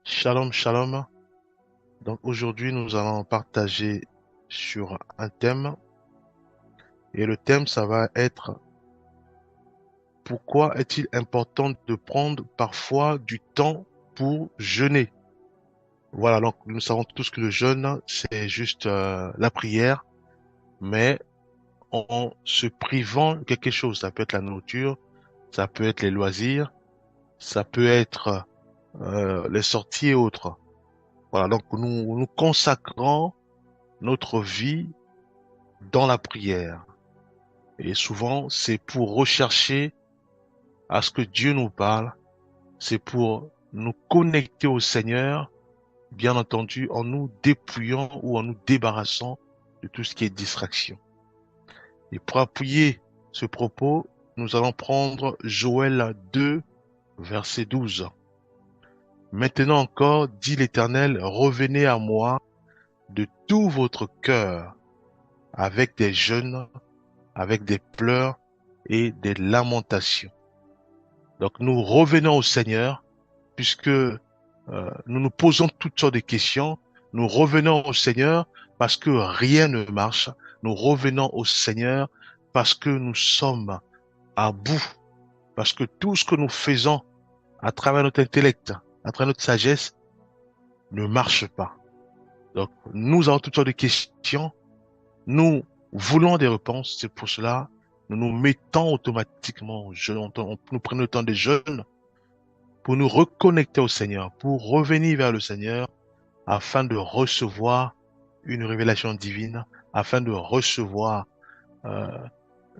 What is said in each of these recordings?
Shalom, shalom. Donc aujourd'hui, nous allons partager sur un thème et le thème, ça va être pourquoi est-il important de prendre parfois du temps pour jeûner? Voilà, donc nous savons tous que le jeûne, c'est juste la prière, mais en se privant de quelque chose. Ça peut être la nourriture, ça peut être les loisirs, ça peut être les sorties et autres. Voilà, donc nous consacrons notre vie dans la prière. Et souvent, c'est pour rechercher à ce que Dieu nous parle, c'est pour nous connecter au Seigneur, bien entendu, en nous dépouillant ou en nous débarrassant de tout ce qui est distraction. Et pour appuyer ce propos, nous allons prendre Joël 2, verset 12. Maintenant encore, dit l'Éternel, revenez à moi de tout votre cœur, avec des jeûnes, avec des pleurs et des lamentations. Donc nous revenons au Seigneur puisque nous nous posons toutes sortes de questions. Nous revenons au Seigneur parce que rien ne marche. Nous revenons au Seigneur parce que nous sommes à bout, parce que tout ce que nous faisons à travers notre intellect, à travers notre sagesse, ne marche pas. Donc nous avons toutes sortes de questions. Nous voulons des réponses. C'est pour cela nous nous mettons automatiquement au jeûne. Nous prenons le temps des jeûnes pour nous reconnecter au Seigneur, pour revenir vers le Seigneur, afin de recevoir une révélation divine, afin de recevoir euh,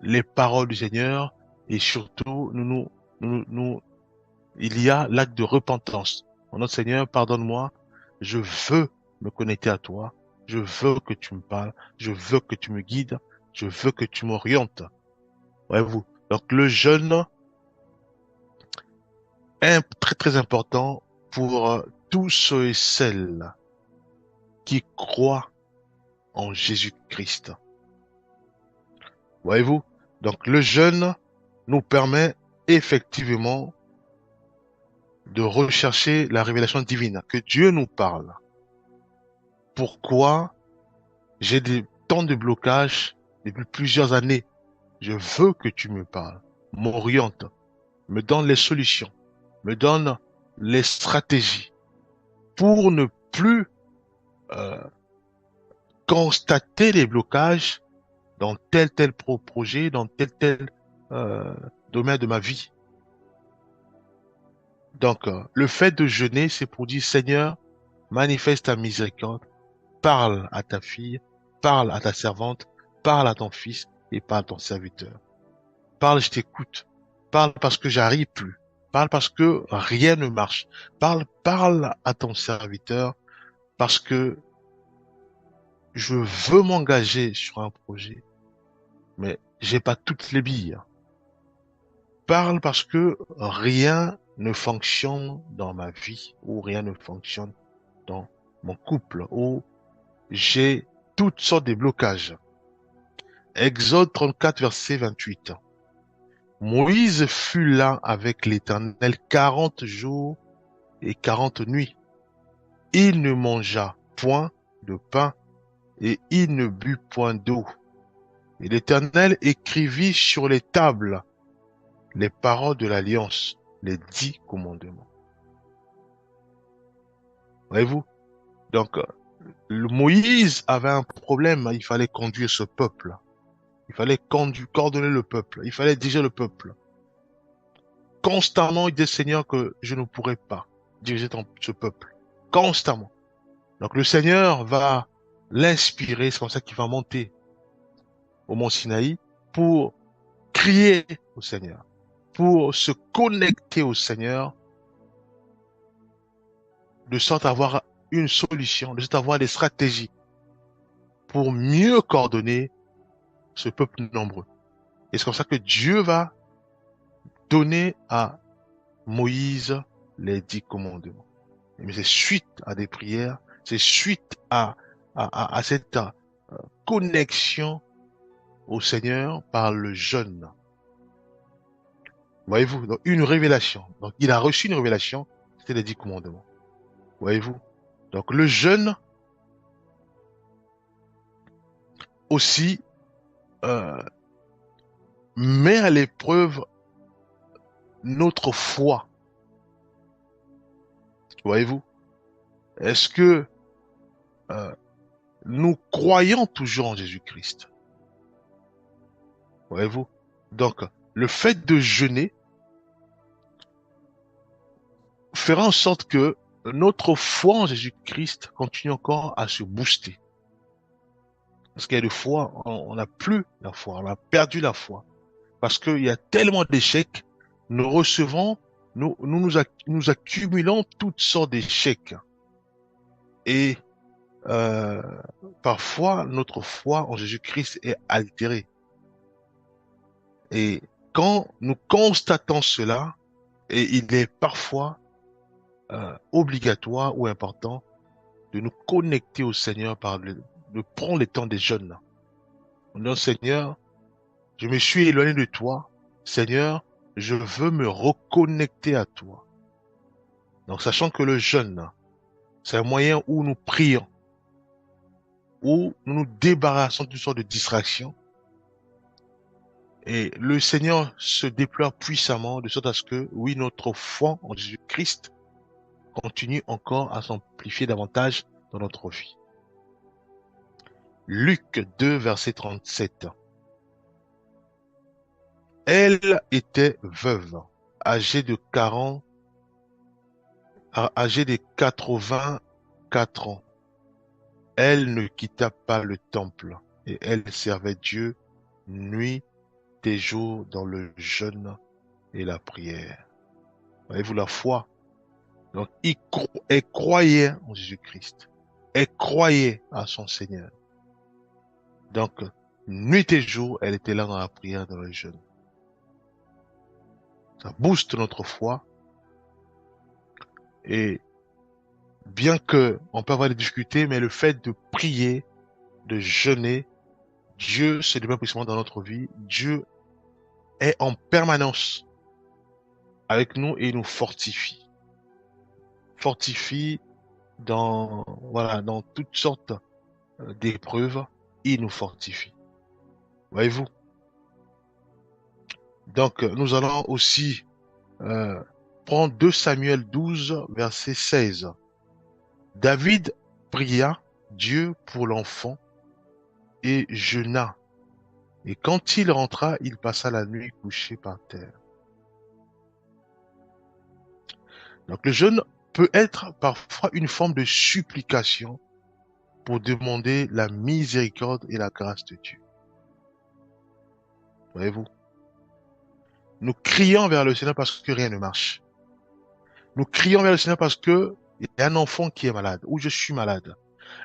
les paroles du Seigneur, et surtout, il y a l'acte de repentance. Oh, notre Seigneur, pardonne-moi, je veux me connecter à toi, je veux que tu me parles, je veux que tu me guides, je veux que tu m'orientes. Voyez-vous. Donc le jeûne est très très important pour tous ceux et celles qui croient en Jésus-Christ. Voyez-vous? Donc le jeûne nous permet effectivement de rechercher la révélation divine, que Dieu nous parle. Pourquoi j'ai tant de blocages depuis plusieurs années? Je veux que tu me parles, m'oriente, me donne les solutions, me donne les stratégies pour ne plus euh, constater les blocages dans tel projet, dans tel euh, domaine de ma vie. Donc, le fait de jeûner, c'est pour dire, Seigneur, manifeste ta miséricorde, parle à ta fille, parle à ta servante, parle à ton fils et parle à ton serviteur. Parle, je t'écoute. Parle parce que j'arrive plus. Parle parce que rien ne marche. Parle à ton serviteur parce que je veux m'engager sur un projet, mais j'ai pas toutes les billes. Parle parce que rien ne fonctionne dans ma vie ou rien ne fonctionne dans mon couple où j'ai toutes sortes de blocages. Exode 34, verset 28. Moïse fut là avec l'Éternel 40 jours et 40 nuits. Il ne mangea point de pain et il ne but point d'eau. Et l'Éternel écrivit sur les tables les paroles de l'alliance, les 10 commandements. Voyez-vous? Donc, Moïse avait un problème, il fallait conduire ce peuple. Il fallait coordonner le peuple. Il fallait diriger le peuple. Constamment, il dit, Seigneur, que je ne pourrai pas diriger ce peuple. Constamment. Donc, le Seigneur va l'inspirer. C'est comme ça qu'il va monter au mont Sinaï pour crier au Seigneur, pour se connecter au Seigneur, de sorte à avoir une solution, de sorte à avoir des stratégies pour mieux coordonner ce peuple nombreux. Et c'est comme ça que Dieu va donner à Moïse les 10 commandements. Mais c'est suite à des prières, c'est suite à cette connexion au Seigneur par le jeûne. Voyez-vous, donc une révélation. Donc il a reçu une révélation, c'était les 10 commandements. Voyez-vous? Donc le jeûne aussi euh, met à l'épreuve notre foi. Voyez-vous? Est-ce que euh, nous croyons toujours en Jésus-Christ? Voyez-vous? Donc, le fait de jeûner fera en sorte que notre foi en Jésus-Christ continue encore à se booster. Parce qu'il y a des fois, on n'a plus la foi, on a perdu la foi. Parce qu'il y a tellement d'échecs, nous recevons, nous accumulons toutes sortes d'échecs. Et euh, parfois, notre foi en Jésus-Christ est altérée. Et quand nous constatons cela, et il est parfois obligatoire ou important de nous connecter au Seigneur de prendre le temps des jeûnes. On dit, Seigneur, je me suis éloigné de toi. Seigneur, je veux me reconnecter à toi. Donc, sachant que le jeûne, c'est un moyen où nous prions, où nous nous débarrassons d'une sorte de distraction. Et le Seigneur se déploie puissamment de sorte à ce que, oui, notre foi en Jésus-Christ continue encore à s'amplifier davantage dans notre vie. Luc 2, verset 37. Elle était veuve, âgée de 40, âgée de 84 ans. Elle ne quitta pas le temple et elle servait Dieu nuit et jour dans le jeûne et la prière. Voyez-vous la foi? Donc, elle croyait en Jésus-Christ. Elle croyait à son Seigneur. Donc, nuit et jour, elle était là dans la prière, dans le jeûne. Ça booste notre foi. Et bien que on peut avoir des difficultés, mais le fait de prier, de jeûner, Dieu se développe puissamment dans notre vie. Dieu est en permanence avec nous et nous fortifie. Fortifie dans, voilà, dans toutes sortes d'épreuves. Il nous fortifie. Voyez-vous? Donc, nous allons aussi euh, prendre 2 Samuel 12, verset 16. David pria Dieu pour l'enfant et jeûna. Et quand il rentra, il passa la nuit couché par terre. Donc le jeûne peut être parfois une forme de supplication pour demander la miséricorde et la grâce de Dieu. Voyez-vous? Nous crions vers le Seigneur parce que rien ne marche. Nous crions vers le Seigneur parce que il y a un enfant qui est malade ou je suis malade.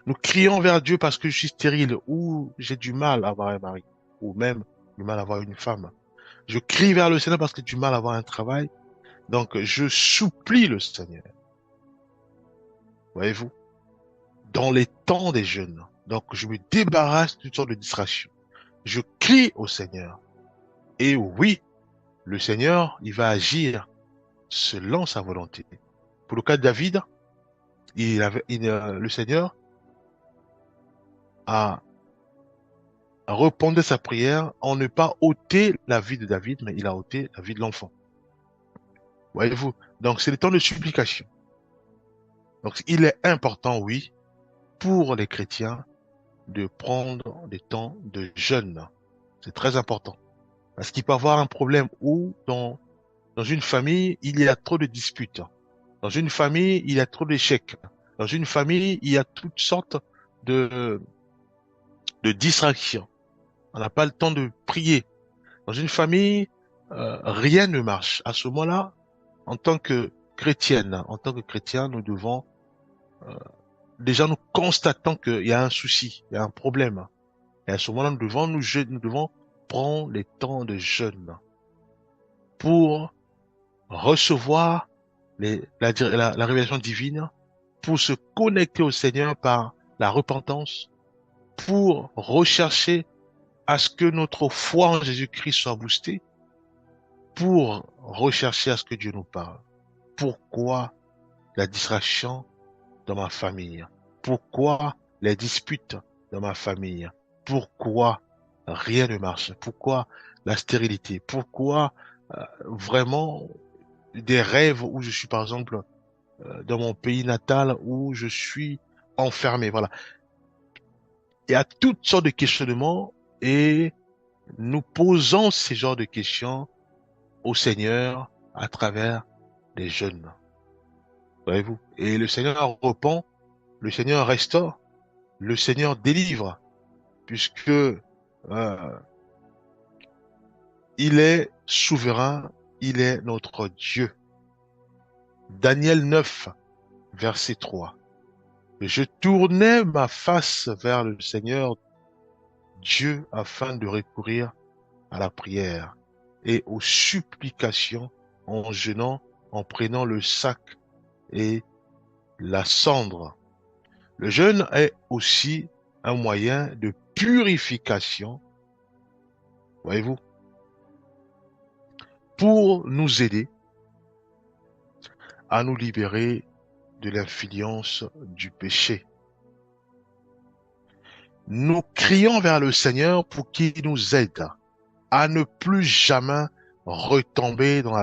Nous crions vers Dieu parce que je suis stérile ou j'ai du mal à avoir un mari ou même du mal à avoir une femme. Je crie vers le Seigneur parce que j'ai du mal à avoir un travail. Donc je supplie le Seigneur. Voyez-vous? Dans les temps des jeûnes. Donc je me débarrasse d'une sorte de distraction. Je crie au Seigneur. Et oui, le Seigneur, il va agir selon sa volonté. Pour le cas de David, le Seigneur a répondu à sa prière en ne pas ôter la vie de David, mais il a ôté la vie de l'enfant. Voyez-vous? Donc, c'est le temps de supplication. Donc, il est important, oui, pour les chrétiens de prendre des temps de jeûne. C'est très important. Parce qu'il peut y avoir un problème où, dans une famille, il y a trop de disputes. Dans une famille, il y a trop d'échecs. Dans une famille, il y a toutes sortes de, de distractions. On n'a pas le temps de prier. Dans une famille, rien ne marche. À ce moment-là, en tant que chrétienne, en tant que chrétien, nous devons, déjà nous constatons qu'il y a un souci, il y a un problème. Et à ce moment-là, nous devons prendre les temps de jeûne pour recevoir la révélation divine, pour se connecter au Seigneur par la repentance, pour rechercher à ce que notre foi en Jésus-Christ soit boostée, pour rechercher à ce que Dieu nous parle. Pourquoi la distraction? dans ma famille? Pourquoi les disputes dans ma famille? Pourquoi rien ne marche? Pourquoi la stérilité? Pourquoi vraiment des rêves où je suis, par exemple, dans mon pays natal, où je suis enfermé? Voilà. Il y a toutes sortes de questionnements et nous posons ces genres de questions au Seigneur à travers les jeunes. Voyez-vous? Et le Seigneur répond, le Seigneur restaure, le Seigneur délivre, puisque il est souverain, il est notre Dieu. Daniel 9, verset 3. Je tournais ma face vers le Seigneur Dieu afin de recourir à la prière et aux supplications en jeûnant, en prenant le sac et la cendre. Le jeûne est aussi un moyen de purification, voyez-vous, pour nous aider à nous libérer de l'influence du péché. Nous crions vers le Seigneur pour qu'il nous aide à ne plus jamais retomber dans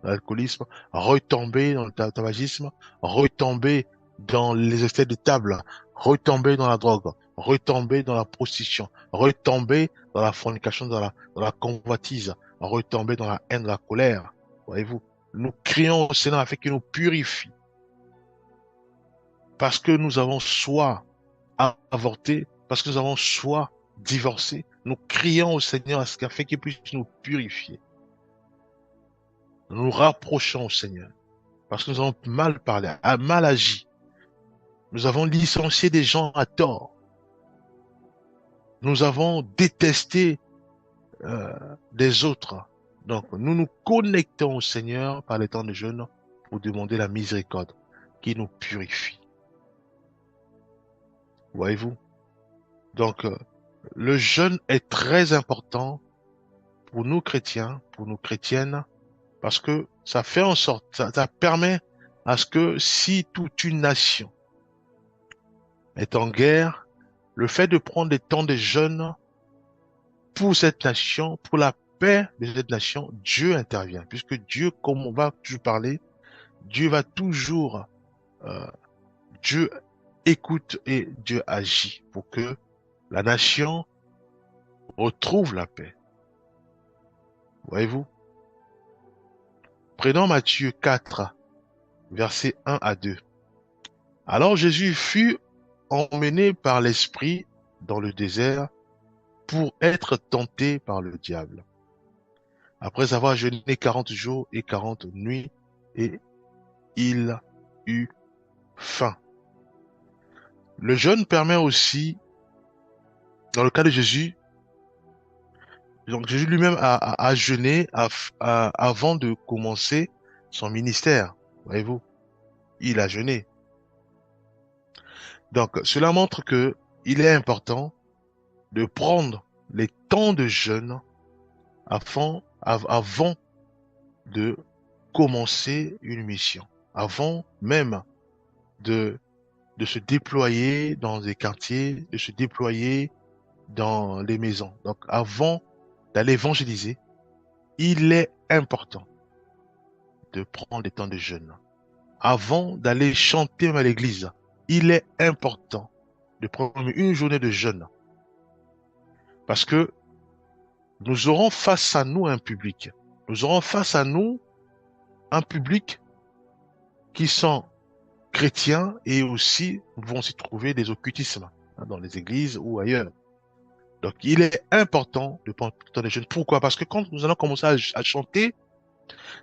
l'alcoolisme, retomber dans le tabagisme, retomber dans les excès de table, retomber dans la drogue, retomber dans la prostitution, retomber dans la fornication, dans la convoitise, retomber dans la haine, la colère. Voyez-vous, nous crions au Seigneur afin qu'il nous purifie. Parce que nous avons soit avorté, parce que nous avons soit divorcé, nous crions au Seigneur afin qu'il puisse nous purifier. Nous nous rapprochons au Seigneur parce que nous avons mal parlé, mal agi. Nous avons licencié des gens à tort. Nous avons détesté des autres. Donc, nous nous connectons au Seigneur par les temps de jeûne pour demander la miséricorde qui nous purifie. Voyez-vous? Donc, le jeûne est très important pour nous chrétiens, pour nous chrétiennes, parce que ça fait en sorte, ça permet à ce que si toute une nation est en guerre, le fait de prendre des temps de jeûne pour cette nation, pour la paix de cette nation, Dieu intervient. Puisque Dieu, comme on va toujours parler, Dieu va toujours, Dieu écoute et Dieu agit pour que la nation retrouve la paix. Voyez-vous? Prenons Matthieu 4, versets 1 à 2. Alors Jésus fut emmené par l'Esprit dans le désert pour être tenté par le diable. Après avoir jeûné 40 jours et 40 nuits, et il eut faim. Le jeûne permet aussi, dans le cas de Jésus, donc Jésus lui-même a jeûné avant de commencer son ministère. Voyez-vous, il a jeûné. Donc, cela montre que il est important de prendre les temps de jeûne avant de commencer une mission, avant même de se déployer dans des quartiers, de se déployer dans les maisons. Donc, avant d'aller évangéliser, il est important de prendre des temps de jeûne. Avant d'aller chanter à l'église, il est important de prendre une journée de jeûne. Parce que nous aurons face à nous un public. Nous aurons face à nous un public qui sont chrétiens et aussi vont s'y trouver des occultismes dans les églises ou ailleurs. Donc, il est important de prendre le temps des jeûnes. Pourquoi? Parce que quand nous allons commencer à chanter,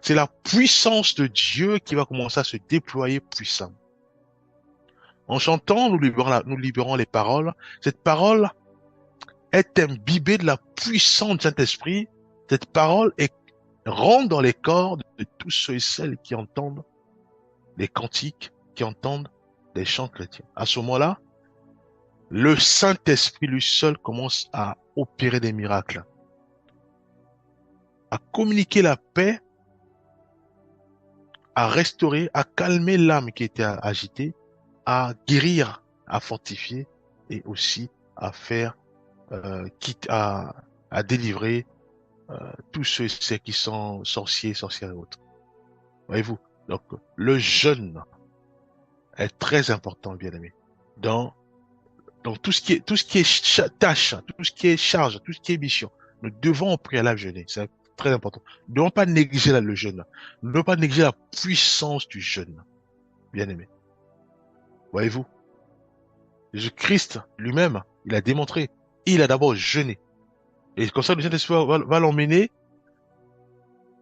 c'est la puissance de Dieu qui va commencer à se déployer puissamment. En chantant, nous libérons les paroles. Cette parole est imbibée de la puissance du Saint-Esprit. Cette parole rentre dans les corps de tous ceux et celles qui entendent les cantiques, qui entendent les chants chrétiens. À ce moment-là, le Saint-Esprit lui seul commence à opérer des miracles, à communiquer la paix, à restaurer, à calmer l'âme qui était agitée à guérir, à fortifier et aussi à faire, quitte à délivrer tous ceux qui sont sorciers, sorcières et autres. Voyez-vous? Donc, le jeûne est très important, bien aimé. Dans, dans tout ce qui est tâche, tout ce qui est charge, tout ce qui est mission, nous devons au préalable jeûner. C'est très important. Nous ne devons pas négliger le jeûne. Nous ne devons pas négliger la puissance du jeûne, bien aimé. Voyez-vous? Jésus-Christ lui-même, il a démontré. Il a d'abord jeûné. Et comme ça, le Saint-Esprit va l'emmener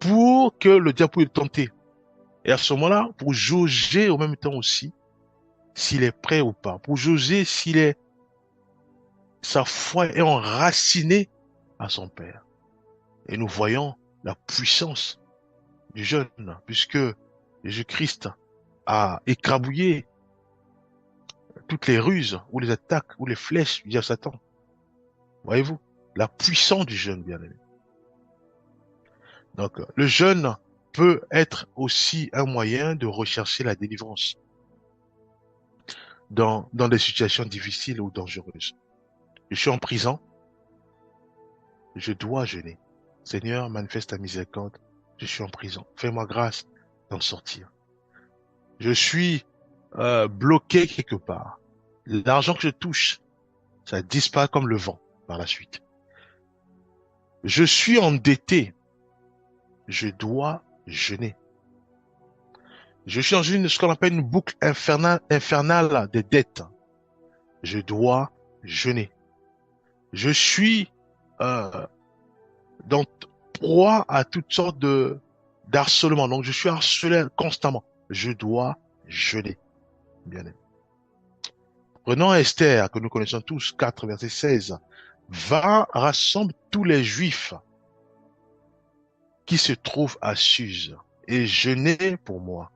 pour que le diable puisse le tenter. Et à ce moment-là, pour jauger au même temps aussi s'il est prêt ou pas, pour jauger sa foi est enracinée à son Père. Et nous voyons la puissance du jeûne, puisque Jésus-Christ a écrabouillé toutes les ruses, ou les attaques, ou les flèches du diable Satan. Voyez-vous, la puissance du jeûne, bien aimé. Donc, le jeûne peut être aussi un moyen de rechercher la délivrance dans des situations difficiles ou dangereuses. Je suis en prison, je dois jeûner. Seigneur, manifeste ta miséricorde, je suis en prison. Fais-moi grâce d'en sortir. Je suis bloqué quelque part. L'argent que je touche, ça disparaît comme le vent par la suite. Je suis endetté, je dois jeûner. Je suis dans ce qu'on appelle une boucle infernale des dettes. Je dois jeûner. Je suis euh, dans proie à toutes sortes d'harcèlement. Donc je suis harcelé constamment. Je dois jeûner. Bien aimé. Prenons Esther, que nous connaissons tous, 4, verset 16. Va, rassemble tous les Juifs qui se trouvent à Suse et jeûnez pour moi.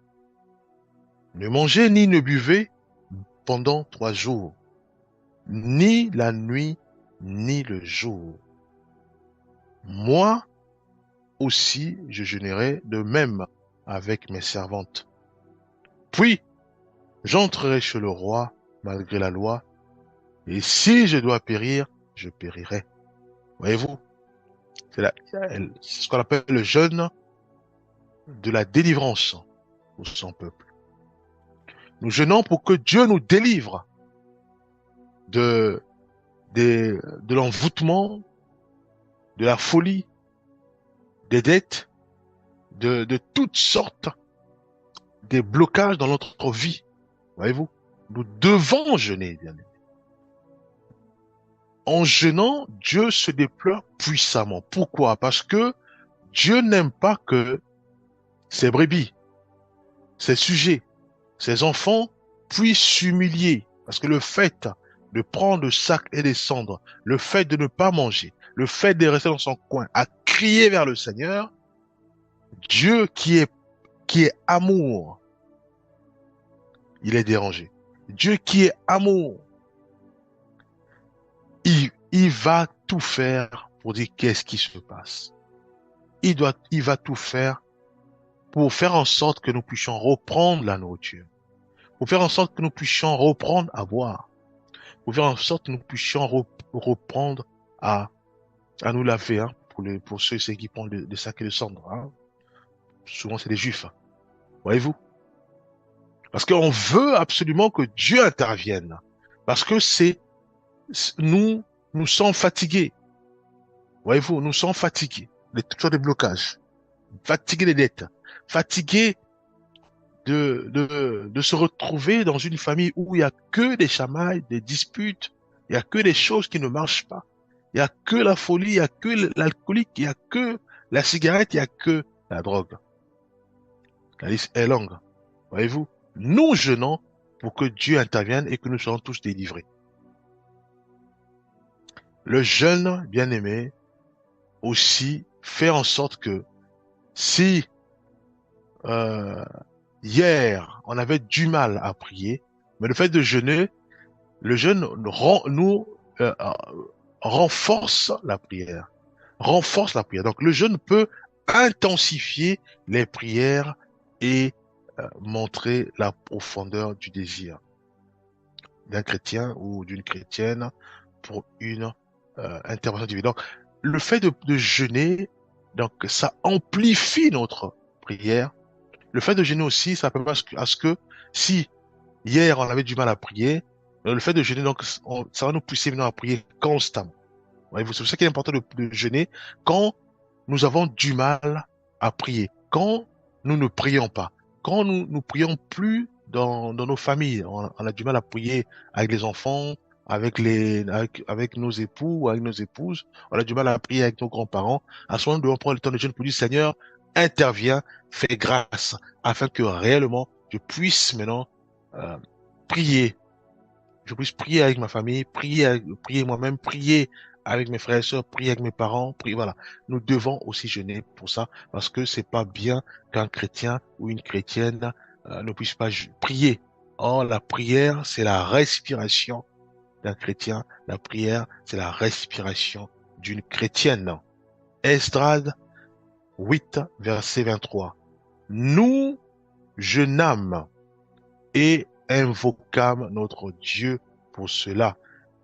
Ne mangez ni ne buvez pendant 3 jours, ni la nuit, ni le jour. Moi aussi, je jeûnerai de même avec mes servantes. Puis, j'entrerai chez le roi malgré la loi, et si je dois périr, je périrai. Voyez-vous, c'est ce qu'on appelle le jeûne de la délivrance pour son peuple. Nous jeûnons pour que Dieu nous délivre de, de l'envoûtement, de la folie, des dettes, de toutes sortes de blocages dans notre vie. Voyez-vous, nous devons jeûner, bien aimé. En jeûnant, Dieu se déploie puissamment. Pourquoi? Parce que Dieu n'aime pas que ses brebis, ses sujets, ses enfants puissent s'humilier. Parce que le fait de prendre le sac et descendre, le fait de ne pas manger, le fait de rester dans son coin, à crier vers le Seigneur, Dieu qui est amour, il est dérangé. Dieu qui est amour, il va tout faire pour dire qu'est-ce qui se passe. Il va tout faire pour faire en sorte que nous puissions reprendre la nourriture, pour faire en sorte que nous puissions reprendre à boire, pour faire en sorte que nous puissions reprendre à, à nous laver, hein, pour ceux qui prennent le sac et le cendre. Hein. Souvent, c'est des juifs. Hein. Voyez-vous? Parce qu'on veut absolument que Dieu intervienne. Parce que nous sommes fatigués. Voyez-vous, nous sommes fatigués. Toujours des blocages. Fatigués des dettes. Fatigués de se retrouver dans une famille où il n'y a que des chamailles, des disputes, il n'y a que des choses qui ne marchent pas. Il n'y a que la folie, il n'y a que l'alcoolique, il n'y a que la cigarette, il n'y a que la drogue. La liste est longue. Voyez-vous, nous jeûnons pour que Dieu intervienne et que nous soyons tous délivrés. Le jeûne, bien aimé, aussi fait en sorte que si hier on avait du mal à prier, mais le fait de jeûner, le jeûne nous renforce la prière. Renforce la prière. Donc le jeûne peut intensifier les prières et montrer la profondeur du désir. d'un chrétien ou d'une chrétienne pour une intervention divine. Donc, le fait de jeûner, donc ça amplifie notre prière. Le fait de jeûner aussi, ça permet à ce que si hier on avait du mal à prier, le fait de jeûner, donc, ça va nous pousser maintenant à prier constamment. Voyez-vous, c'est pour ça qu'il est important de jeûner quand nous avons du mal à prier, quand nous ne prions pas, quand nous prions plus dans nos familles, on a du mal à prier avec les enfants, avec nos époux, avec nos épouses, on a du mal à prier avec nos grands-parents. À ce moment, nous devons prendre le temps de jeûne pour dire, Seigneur, interviens, fais grâce, afin que réellement je puisse maintenant euh, prier, je puisse prier avec ma famille, prier moi-même, prier avec mes frères et sœurs, prier avec mes parents, prier, voilà. Nous devons aussi jeûner pour ça, parce que c'est pas bien qu'un chrétien ou une chrétienne ne puisse pas prier. Or, la prière, c'est la respiration d'un chrétien. La prière, c'est la respiration d'une chrétienne. Esdras 8, verset 23. Nous jeûnâmes et invoquâmes notre Dieu pour cela,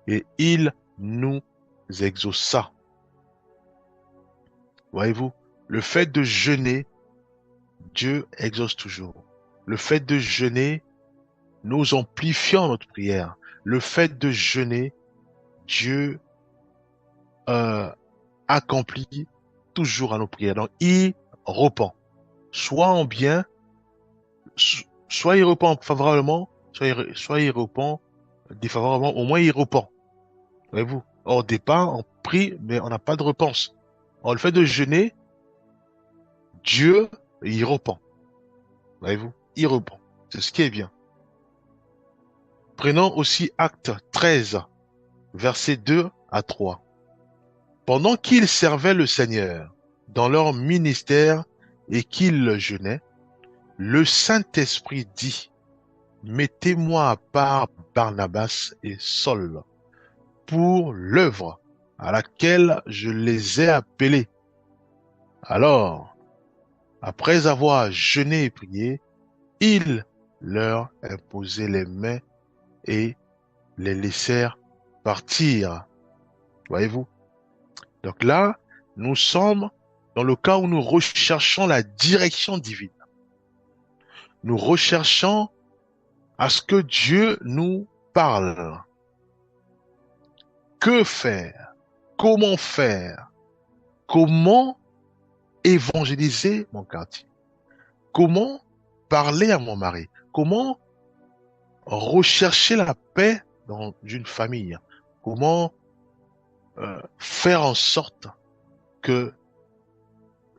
et il nous exauça. Voyez-vous, le fait de jeûner, Dieu exauce toujours. Le fait de jeûner, nous amplifions notre prière. Le fait de jeûner, Dieu euh, accomplit toujours à nos prières. Donc, il répond, soit en bien, soit il répond favorablement, soit il répond défavorablement, au moins il répond. Voyez-vous? Au départ, on prie, mais on n'a pas de réponse. Alors, le fait de jeûner, Dieu, il répond. Voyez-vous? Il répond. C'est ce qui est bien. Prenons aussi Acte 13, versets 2 à 3. Pendant qu'ils servaient le Seigneur dans leur ministère et qu'ils jeûnaient, le Saint-Esprit dit, mettez-moi à part Barnabas et Saul pour l'œuvre à laquelle je les ai appelés. Alors, après avoir jeûné et prié, ils leur imposaient les mains et les laissèrent partir. Voyez-vous? Donc là, nous sommes dans le cas où nous recherchons la direction divine. Nous recherchons à ce que Dieu nous parle. Que faire? Comment faire? Comment évangéliser mon quartier? Comment parler à mon mari? Comment rechercher la paix dans une famille? Comment faire en sorte que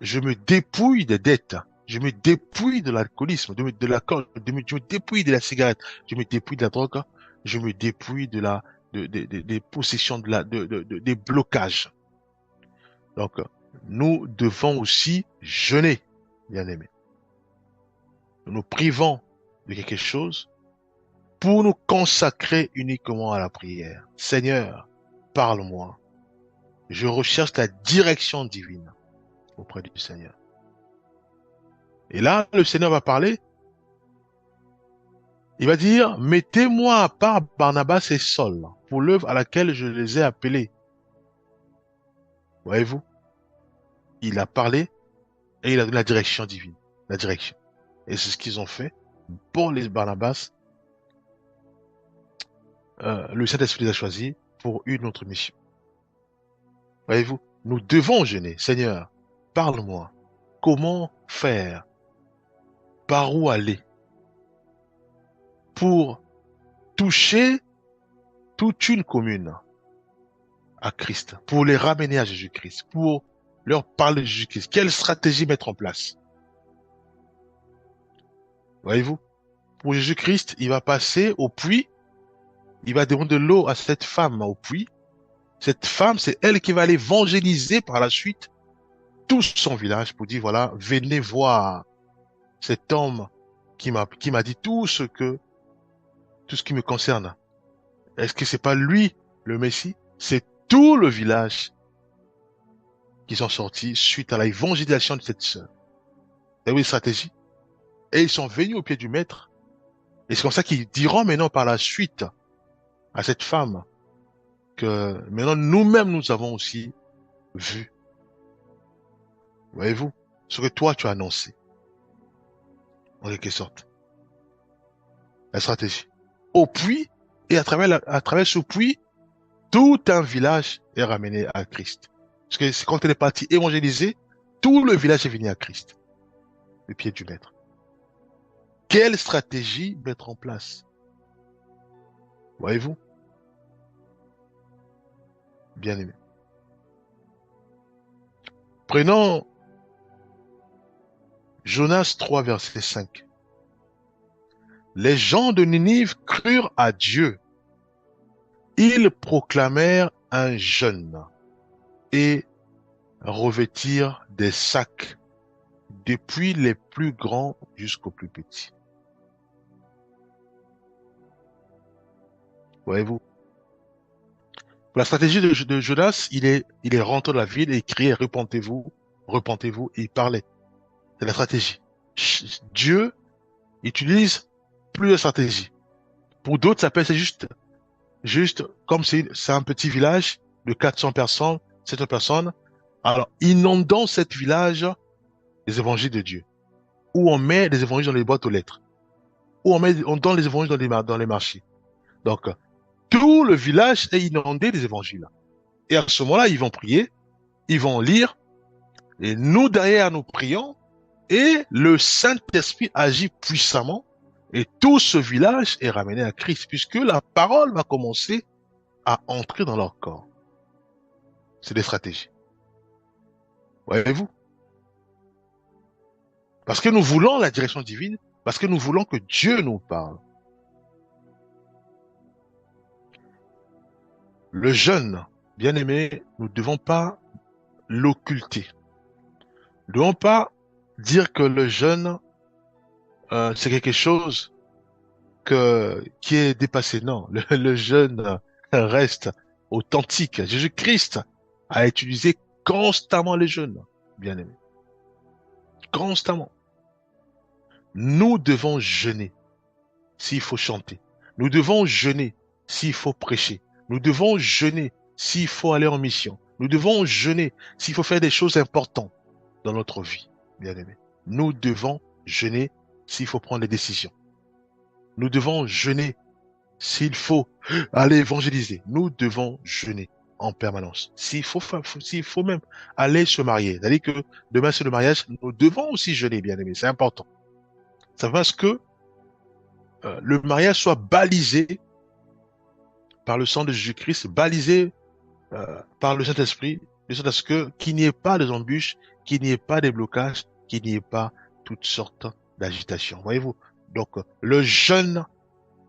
je me dépouille des dettes, je me dépouille de l'alcoolisme, de l'alcool, je me dépouille de la cigarette, je me dépouille de la drogue, je me dépouille des possessions, des blocages. Donc, nous devons aussi jeûner, bien aimés. Nous nous privons de quelque chose pour nous consacrer uniquement à la prière. Seigneur, parle-moi. Je recherche la direction divine auprès du Seigneur. Et là, le Seigneur va parler. Il va dire, mettez-moi à part Barnabas et Saul pour l'œuvre à laquelle je les ai appelés. Voyez-vous? Il a parlé et il a donné la direction divine. La direction. Et c'est ce qu'ils ont fait pour les Barnabas. Le Saint-Esprit les a choisis pour une autre mission. Voyez-vous? Nous devons jeûner. Seigneur, parle-moi. Comment faire? Par où aller? Pour toucher toute une commune à Christ, pour les ramener à Jésus-Christ, pour leur parler de Jésus-Christ. Quelle stratégie mettre en place? Voyez-vous? Pour Jésus-Christ, il va passer au puits, il va demander de l'eau à cette femme au puits. Cette femme, c'est elle qui va aller évangéliser par la suite tout son village pour dire, voilà, venez voir cet homme qui m'a dit tout ce qui me concerne. Est-ce que c'est pas lui, le Messie? C'est tout le village qui sont sortis suite à la évangélisation de cette sœur. Et oui, stratégie. Et ils sont venus au pied du maître. Et c'est comme ça qu'ils diront maintenant par la suite à cette femme que maintenant nous-mêmes nous avons aussi vu. Voyez-vous? Ce que toi tu as annoncé, en quelque sorte. La stratégie. Au puits, et à travers ce puits, tout un village est ramené à Christ. Parce que c'est quand elle est partie évangéliser, tout le village est venu à Christ, le pied du maître. Quelle stratégie mettre en place? Voyez-vous? Bien aimé. Prenons Jonas 3, verset 5. Les gens de Ninive crurent à Dieu. Ils proclamèrent un jeûne et revêtirent des sacs, depuis les plus grands jusqu'aux plus petits. Voyez-vous? Pour la stratégie de Jonas, il est rentré dans la ville et il criait, repentez-vous, repentez-vous, et il parlait. C'est la stratégie. Dieu utilise plusieurs stratégies. Pour d'autres, ça peut être juste comme c'est un petit village de 400 personnes, 700 personnes. Alors, inondons cet village des évangiles de Dieu. Ou on met des évangiles dans les boîtes aux lettres. Ou on donne les évangiles dans les marchés. Donc, tout le village est inondé des évangiles. Et à ce moment-là, ils vont prier, ils vont lire, et nous derrière, nous prions, et le Saint-Esprit agit puissamment, et tout ce village est ramené à Christ, puisque la parole va commencer à entrer dans leur corps. C'est des stratégies. Voyez-vous? Parce que nous voulons la direction divine, parce que nous voulons que Dieu nous parle. Le jeûne, bien aimé, nous ne devons pas l'occulter. Nous ne devons pas dire que le jeûne, c'est quelque chose qui est dépassé. Non, le jeûne reste authentique. Jésus-Christ a utilisé constamment les jeûnes, bien aimé. Constamment. Nous devons jeûner s'il faut chanter. Nous devons jeûner s'il faut prêcher. Nous devons jeûner s'il faut aller en mission. Nous devons jeûner s'il faut faire des choses importantes dans notre vie, bien aimé. Nous devons jeûner s'il faut prendre des décisions. Nous devons jeûner s'il faut aller évangéliser. Nous devons jeûner en permanence. S'il faut même aller se marier, c'est-à-dire que demain c'est le mariage, nous devons aussi jeûner, bien aimé. C'est important. Ça va ce que le mariage soit balisé par le sang de Jésus-Christ, balisé par le Saint-Esprit, de sorte à ce que qu'il n'y ait pas des embûches, qu'il n'y ait pas des blocages, qu'il n'y ait pas toutes sortes d'agitations. Voyez-vous? Donc, le jeûne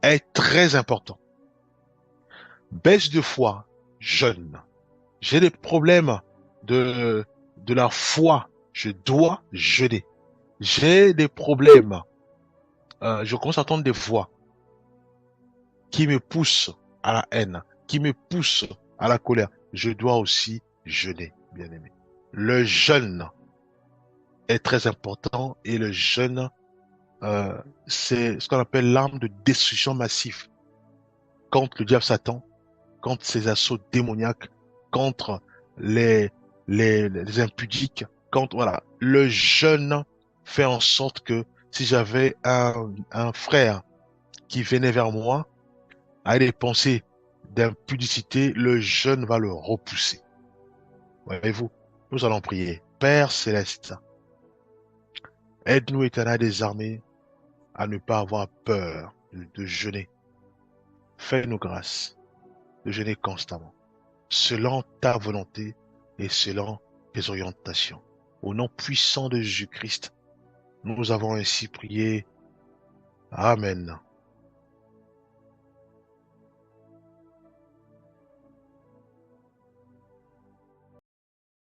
est très important. Baisse de foi, jeûne. J'ai des problèmes de la foi, je dois jeûner. J'ai des problèmes, je commence à entendre des voix qui me poussent à la haine, qui me poussent à la colère. Je dois aussi jeûner, bien aimé. Le jeûne est très important et le jeûne, c'est ce qu'on appelle l'arme de destruction massive contre le diable Satan, contre ses assauts démoniaques, contre les, les impudiques, contre, voilà. Le jeûne fait en sorte que si j'avais un frère qui venait vers moi avec des pensées d'impudicité, le jeûne va le repousser. Voyez-vous, nous allons prier. Père céleste, aide-nous, Éternel des armées, à ne pas avoir peur de jeûner. Fais-nous grâce de jeûner constamment, selon ta volonté et selon tes orientations. Au nom puissant de Jésus-Christ, nous avons ainsi prié. Amen.